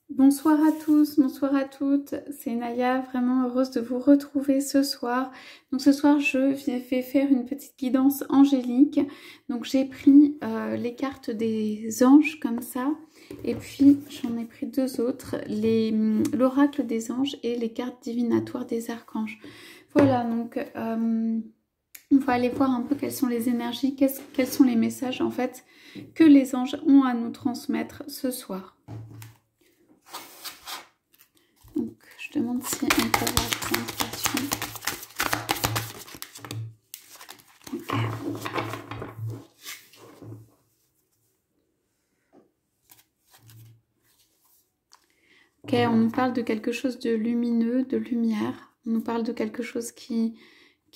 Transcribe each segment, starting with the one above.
Bonsoir à tous, bonsoir à toutes, c'est Naya, vraiment heureuse de vous retrouver ce soir. Donc ce soir je vais faire une petite guidance angélique. Donc j'ai pris les cartes des anges comme ça, et puis j'en ai pris deux autres, l'oracle des anges et les cartes divinatoires des archanges. Voilà, donc on va aller voir un peu quelles sont les énergies, quels sont les messages en fait que les anges ont à nous transmettre ce soir. Donc, je demande si on peut avoir la présentation. Ok, on nous parle de quelque chose de lumineux, de lumière. On nous parle de quelque chose qui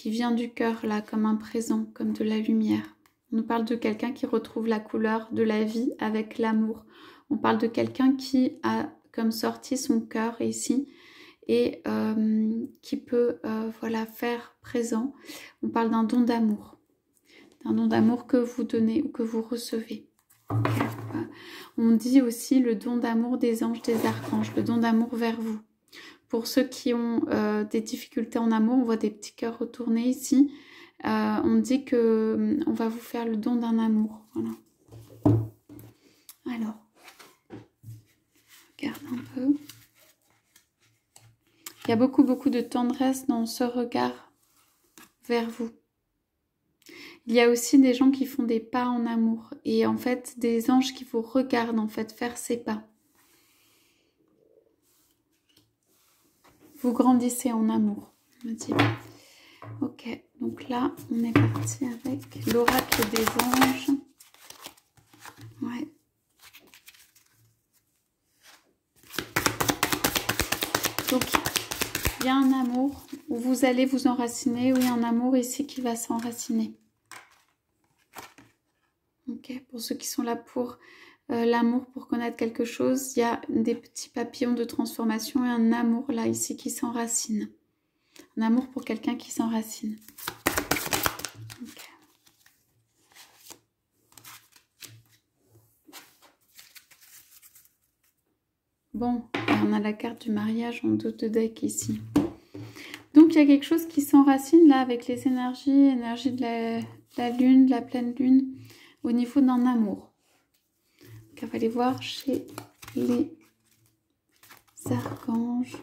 vient du cœur, là, comme un présent, comme de la lumière. On nous parle de quelqu'un qui retrouve la couleur de la vie avec l'amour. On parle de quelqu'un qui a comme sorti son cœur ici et qui peut voilà, faire présent. On parle d'un don d'amour que vous donnez ou que vous recevez. Okay. On dit aussi le don d'amour des anges, des archanges, le don d'amour vers vous. Pour ceux qui ont des difficultés en amour, on voit des petits cœurs retournés ici. On dit que on va vous faire le don d'un amour. Voilà. Alors, regarde un peu. Il y a beaucoup de tendresse dans ce regard vers vous. Il y a aussi des gens qui font des pas en amour et en fait des anges qui vous regardent en fait faire ces pas. Vous grandissez en amour, me dit. Ok, donc là on est parti avec l'oracle des anges. Ouais. Donc il y a un amour où vous allez vous enraciner, oui, un amour ici qui va s'enraciner. Ok, pour ceux qui sont là pour l'amour, pour connaître quelque chose, il y a des petits papillons de transformation et un amour là ici qui s'enracine. Un amour pour quelqu'un qui s'enracine. Okay. Bon, on a la carte du mariage en dos de deck ici. Donc il y a quelque chose qui s'enracine là avec les énergies de la lune, de la pleine lune, au niveau d'un amour. Donc on va aller voir chez les archanges.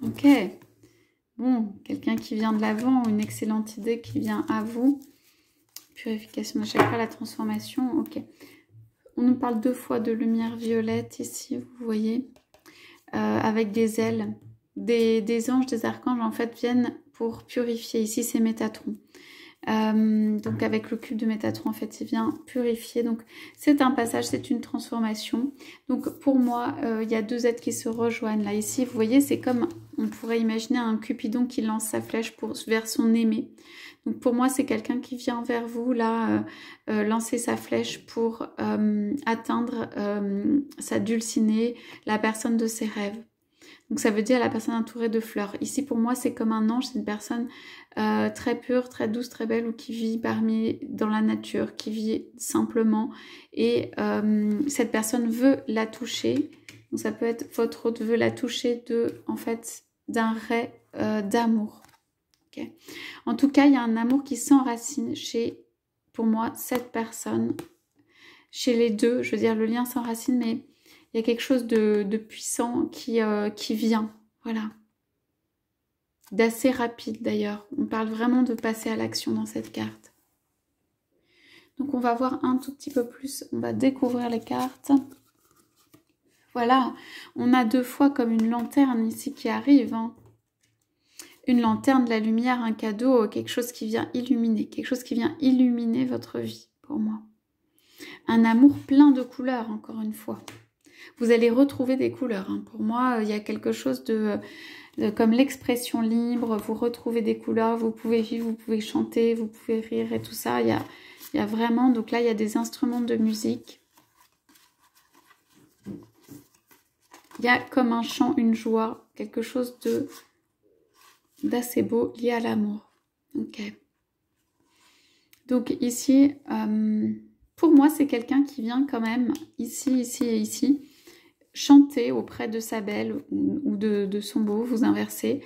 Ok. Bon, quelqu'un qui vient de l'avant, une excellente idée qui vient à vous. Purification de chakra, la transformation, ok. On nous parle deux fois de lumière violette ici, vous voyez, avec des ailes. Des anges, des archanges, en fait, viennent pour purifier. Ici, c'est Métatron. Donc, avec le cube de Métatron, en fait, il vient purifier. Donc, c'est un passage, c'est une transformation. Donc, pour moi, il y a deux êtres qui se rejoignent. Là, ici, vous voyez, c'est comme, on pourrait imaginer un Cupidon qui lance sa flèche vers son aimé. Donc pour moi, c'est quelqu'un qui vient vers vous, là, lancer sa flèche pour atteindre sa dulcinée, la personne de ses rêves. Donc ça veut dire la personne entourée de fleurs. Ici, pour moi, c'est comme un ange, c'est une personne très pure, très douce, très belle, ou qui vit dans la nature, qui vit simplement. Et cette personne veut la toucher. Donc ça peut être votre hôte veut la toucher d'un ray d'amour. Okay. En tout cas, il y a un amour qui s'enracine chez, pour moi, cette personne. Chez les deux, je veux dire, le lien s'enracine, mais il y a quelque chose de puissant qui vient. Voilà. D'assez rapide d'ailleurs. On parle vraiment de passer à l'action dans cette carte. Donc on va voir un tout petit peu plus. On va découvrir les cartes. Voilà. On a deux fois comme une lanterne ici qui arrive, hein. Une lanterne, de la lumière, un cadeau, quelque chose qui vient illuminer. Quelque chose qui vient illuminer votre vie, pour moi. Un amour plein de couleurs, encore une fois. Vous allez retrouver des couleurs. Hein. Pour moi, il y a quelque chose de comme l'expression libre. Vous retrouvez des couleurs, vous pouvez vivre, vous pouvez chanter, vous pouvez rire et tout ça. Il y a vraiment... Donc là, il y a des instruments de musique. Il y a comme un chant, une joie, quelque chose de d'assez beau lié à l'amour. Ok. Donc ici, pour moi, c'est quelqu'un qui vient quand même, ici, ici et ici, chanter auprès de sa belle ou de son beau, vous inversez,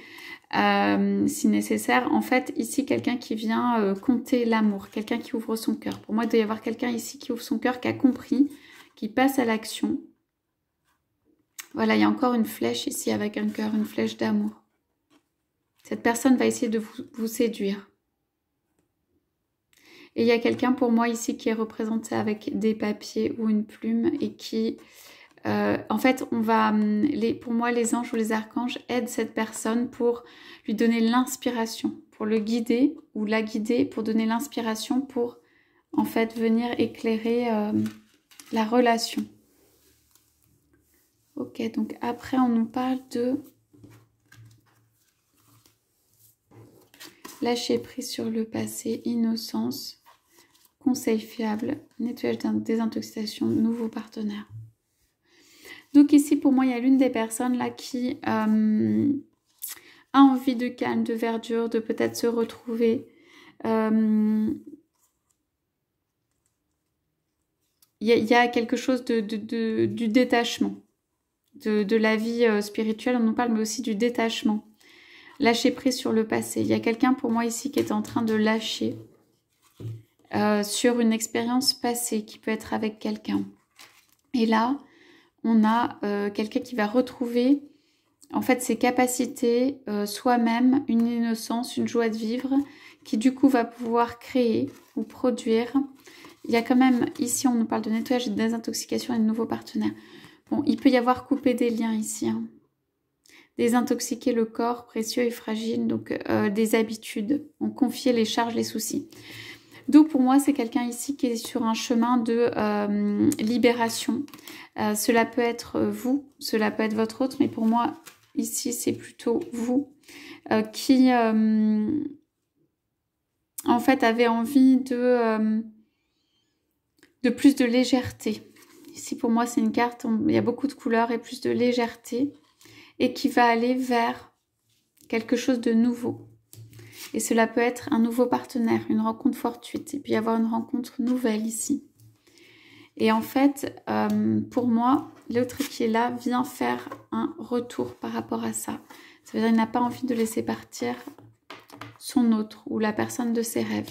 si nécessaire. En fait, ici, quelqu'un qui vient compter l'amour, quelqu'un qui ouvre son cœur. Pour moi, il doit y avoir quelqu'un ici qui ouvre son cœur, qui a compris, qui passe à l'action. Voilà, il y a encore une flèche ici avec un cœur, une flèche d'amour. Cette personne va essayer de vous séduire. Et il y a quelqu'un pour moi ici qui est représenté avec des papiers ou une plume et qui... en fait, on va, pour moi, les anges ou les archanges aident cette personne pour lui donner l'inspiration, pour le guider ou la guider, pour donner l'inspiration pour, en fait, venir éclairer la relation. Ok, donc après, on nous parle de lâcher prise sur le passé, innocence, conseil fiable, nettoyage désintoxication, nouveau partenaire. Donc ici, pour moi, il y a l'une des personnes là qui a envie de calme, de verdure, de peut-être se retrouver. Il y a quelque chose du détachement, de la vie spirituelle, on nous parle, mais aussi du détachement. Lâcher prise sur le passé. Il y a quelqu'un pour moi ici qui est en train de lâcher sur une expérience passée qui peut être avec quelqu'un. Et là, on a quelqu'un qui va retrouver en fait ses capacités, soi-même, une innocence, une joie de vivre, qui du coup va pouvoir créer ou produire. Il y a quand même, ici on nous parle de nettoyage et de désintoxication et de nouveaux partenaires. Bon, il peut y avoir coupé des liens ici. Hein. Désintoxiquer le corps précieux et fragile, donc des habitudes, on confier les charges, les soucis. Donc pour moi, c'est quelqu'un ici qui est sur un chemin de libération. Cela peut être vous, cela peut être votre autre, mais pour moi, ici, c'est plutôt vous qui, en fait, avez envie de plus de légèreté. Ici, pour moi, c'est une carte, il y a beaucoup de couleurs et plus de légèreté, et qui va aller vers quelque chose de nouveau. Et cela peut être un nouveau partenaire, une rencontre fortuite. Il peut y avoir une rencontre nouvelle ici. Et en fait, pour moi, l'autre qui est là vient faire un retour par rapport à ça. Ça veut dire qu'il n'a pas envie de laisser partir son autre ou la personne de ses rêves.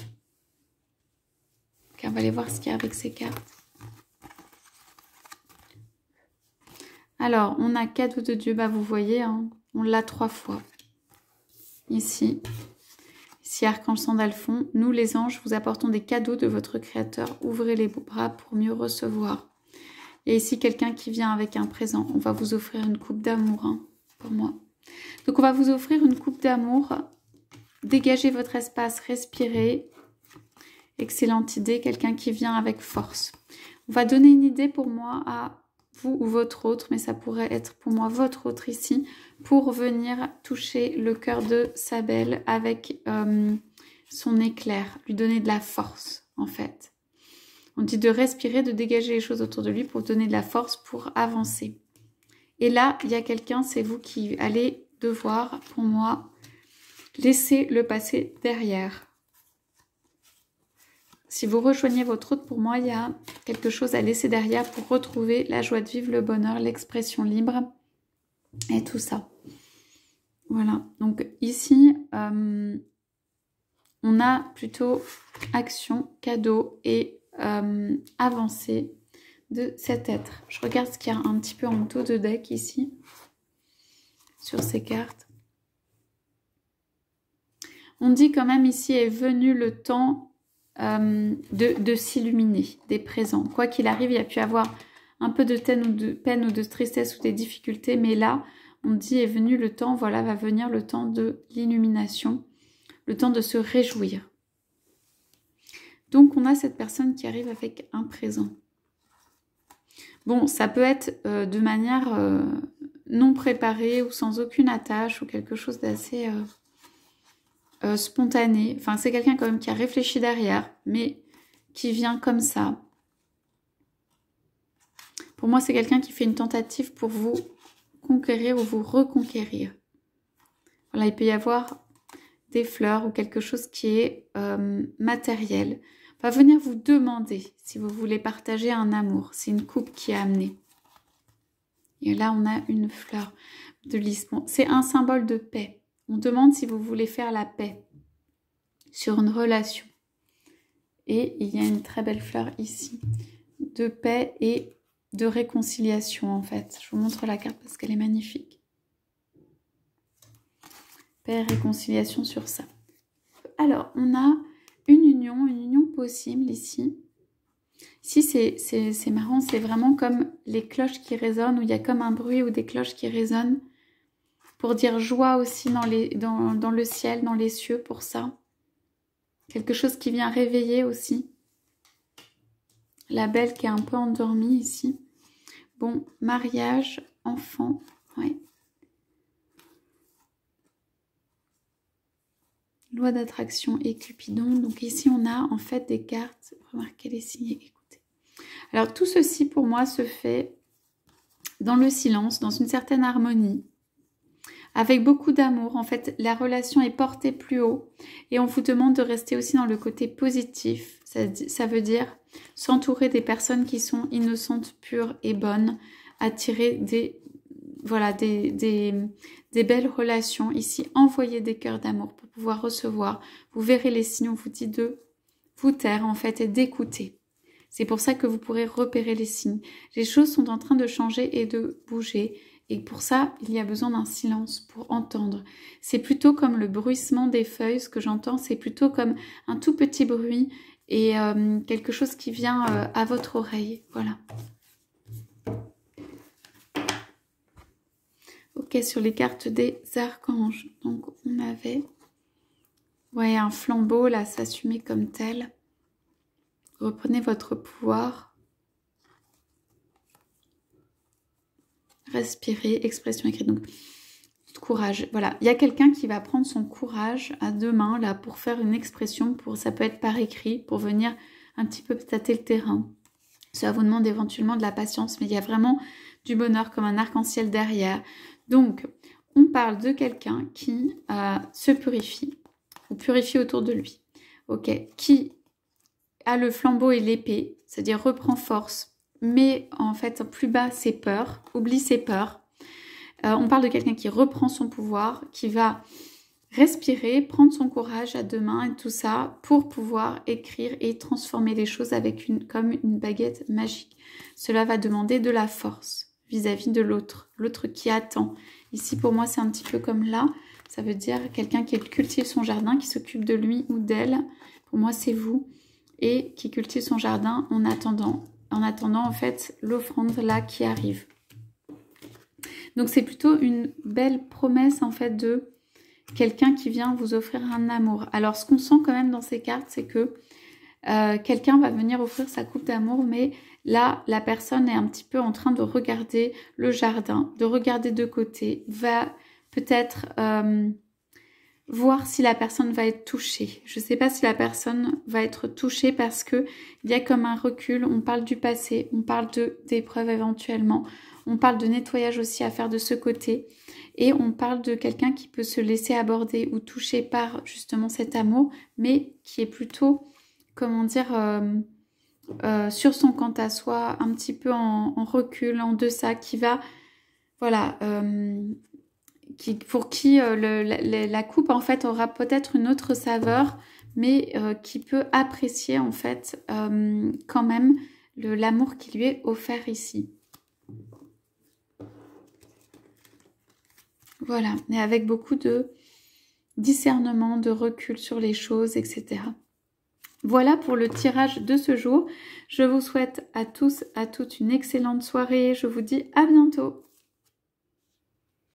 Ok, on va aller voir ce qu'il y a avec ces cartes. Alors, on a cadeau de Dieu. Bah, vous voyez, hein, on l'a 3 fois. Ici. Ici, Archange Sandalphon, nous les anges, vous apportons des cadeaux de votre Créateur. Ouvrez les bras pour mieux recevoir. Il y a ici quelqu'un qui vient avec un présent. On va vous offrir une coupe d'amour, hein, pour moi. Donc, on va vous offrir une coupe d'amour. Dégagez votre espace, respirez. Excellente idée, quelqu'un qui vient avec force. On va donner une idée pour moi à vous ou votre autre, mais ça pourrait être pour moi votre autre ici, pour venir toucher le cœur de sa belle avec son éclair, lui donner de la force en fait. On dit de respirer, de dégager les choses autour de lui pour donner de la force pour avancer. Et là, il y a quelqu'un, c'est vous qui allez devoir, pour moi, laisser le passé derrière. Si vous rejoignez votre autre, pour moi, il y a quelque chose à laisser derrière pour retrouver la joie de vivre, le bonheur, l'expression libre et tout ça. Voilà. Donc ici, on a plutôt action, cadeau et avancée de cet être. Je regarde ce qu'il y a un petit peu en dos de deck ici, sur ces cartes. On dit quand même ici est venu le temps de s'illuminer des présents. Quoi qu'il arrive, il y a pu avoir un peu de peine ou de tristesse ou des difficultés, mais là, on dit est venu le temps, voilà, va venir le temps de l'illumination, le temps de se réjouir. Donc, on a cette personne qui arrive avec un présent. Bon, ça peut être de manière non préparée ou sans aucune attache ou quelque chose d'assez... spontané, enfin c'est quelqu'un quand même qui a réfléchi derrière, mais qui vient comme ça. Pour moi, c'est quelqu'un qui fait une tentative pour vous conquérir ou vous reconquérir. Voilà, il peut y avoir des fleurs ou quelque chose qui est matériel, va venir vous demander si vous voulez partager un amour. C'est une coupe qui est amenée. Et là, on a une fleur de lys. Bon, c'est un symbole de paix. On demande si vous voulez faire la paix sur une relation. Et il y a une très belle fleur ici, de paix et de réconciliation en fait. Je vous montre la carte parce qu'elle est magnifique. Paix et réconciliation sur ça. Alors, on a une union possible ici. Ici, c'est marrant, c'est vraiment comme les cloches qui résonnent, où il y a comme un bruit ou des cloches qui résonnent, pour dire joie aussi dans le ciel, dans les cieux, pour ça. Quelque chose qui vient réveiller aussi. La belle qui est un peu endormie ici. Bon, mariage, enfant, ouais. Loi d'attraction et Cupidon. Donc ici, on a en fait des cartes. Remarquez les signes, écoutez. Alors tout ceci, pour moi, se fait dans le silence, dans une certaine harmonie. Avec beaucoup d'amour, en fait, la relation est portée plus haut et on vous demande de rester aussi dans le côté positif. Ça veut dire s'entourer des personnes qui sont innocentes, pures et bonnes, attirer des belles relations. Ici, envoyer des cœurs d'amour pour pouvoir recevoir. Vous verrez les signes, on vous dit de vous taire en fait et d'écouter. C'est pour ça que vous pourrez repérer les signes. Les choses sont en train de changer et de bouger. Et pour ça, il y a besoin d'un silence pour entendre. C'est plutôt comme le bruissement des feuilles, ce que j'entends, c'est plutôt comme un tout petit bruit et quelque chose qui vient à votre oreille. Voilà. Ok, sur les cartes des archanges. Donc, on avait un flambeau, là, s'assumer comme tel. Reprenez votre pouvoir. Respirer, expression écrite. Donc, courage. Voilà, il y a quelqu'un qui va prendre son courage à deux mains là pour faire une expression. Ça peut être par écrit, pour venir un petit peu tâter le terrain. Ça vous demande éventuellement de la patience, mais il y a vraiment du bonheur comme un arc-en-ciel derrière. Donc, on parle de quelqu'un qui se purifie, ou purifie autour de lui. Ok, qui a le flambeau et l'épée, c'est-à-dire reprend force, mais en fait, plus bas, ses peurs, oublie ses peurs. On parle de quelqu'un qui reprend son pouvoir, qui va respirer, prendre son courage à deux mains et tout ça pour pouvoir écrire et transformer les choses avec comme une baguette magique. Cela va demander de la force vis-à-vis de l'autre qui attend. Ici, pour moi, c'est un petit peu comme là. Ça veut dire quelqu'un qui cultive son jardin, qui s'occupe de lui ou d'elle. Pour moi, c'est vous. Et qui cultive son jardin en attendant en fait l'offrande là qui arrive. Donc c'est plutôt une belle promesse en fait de quelqu'un qui vient vous offrir un amour. Alors ce qu'on sent quand même dans ces cartes, c'est que quelqu'un va venir offrir sa coupe d'amour, mais là la personne est un petit peu en train de regarder le jardin, de regarder de côté, va peut-être voir si la personne va être touchée. Je ne sais pas si la personne va être touchée parce que il y a comme un recul. On parle du passé, on parle d'épreuves éventuellement, on parle de nettoyage aussi à faire de ce côté et on parle de quelqu'un qui peut se laisser aborder ou toucher par justement cet amour, mais qui est plutôt, comment dire, sur son quant à soi, un petit peu en recul, en deçà, qui va, voilà, pour qui la coupe en fait aura peut-être une autre saveur, mais qui peut apprécier en fait quand même l'amour qui lui est offert ici. Voilà, et avec beaucoup de discernement, de recul sur les choses, etc. Voilà pour le tirage de ce jour. Je vous souhaite à tous, à toutes une excellente soirée. Je vous dis à bientôt.